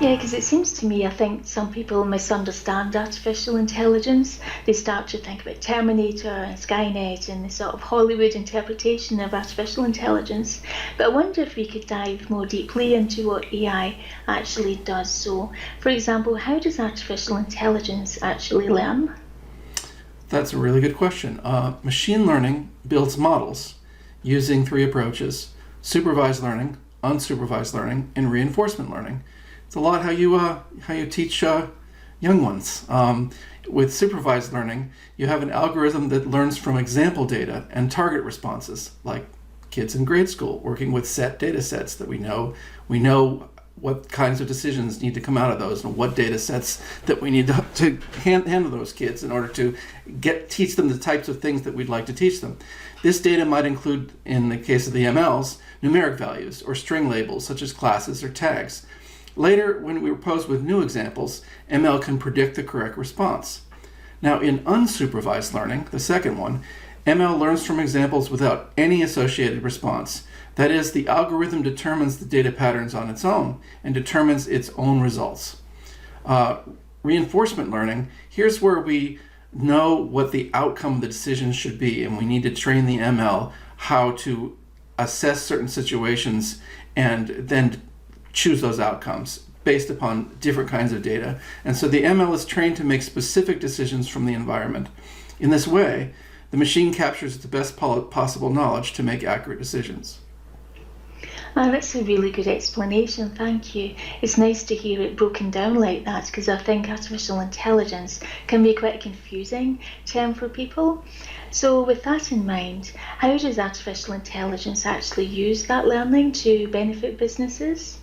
Yeah, because it seems to me, I think some people misunderstand artificial intelligence. They start to think about Terminator and Skynet and the sort of Hollywood interpretation of artificial intelligence. But I wonder if we could dive more deeply into what AI actually does. So, for example, how does artificial intelligence actually learn? That's a really good question. Machine learning builds models using three approaches: supervised learning, unsupervised learning, and reinforcement learning. It's a lot how you teach young ones. With supervised learning, you have an algorithm that learns from example data and target responses, like kids in grade school working with set data sets that we know what kinds of decisions need to come out of those and what data sets that we need to handle those kids in order to teach them the types of things that we'd like to teach them. This data might include, in the case of the MLs, numeric values or string labels such as classes or tags. Later, when we were posed with new examples, ML can predict the correct response. Now, in unsupervised learning, the second one, ML learns from examples without any associated response. That is, the algorithm determines the data patterns on its own and determines its own results. Reinforcement learning, here's where we know what the outcome of the decision should be, and we need to train the ML how to assess certain situations and then choose those outcomes based upon different kinds of data. And so the ML is trained to make specific decisions from the environment. In this way, the machine captures the best possible knowledge to make accurate decisions. That's a really good explanation, thank you. It's nice to hear it broken down like that because I think artificial intelligence can be quite a confusing term for people. So, with that in mind, how does artificial intelligence actually use that learning to benefit businesses?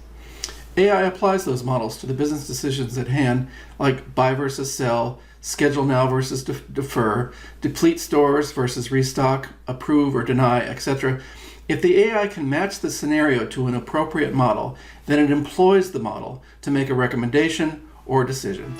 AI applies those models to the business decisions at hand, like buy versus sell, schedule now versus defer, deplete stores versus restock, approve or deny, etc. If the AI can match the scenario to an appropriate model, then it employs the model to make a recommendation or decision.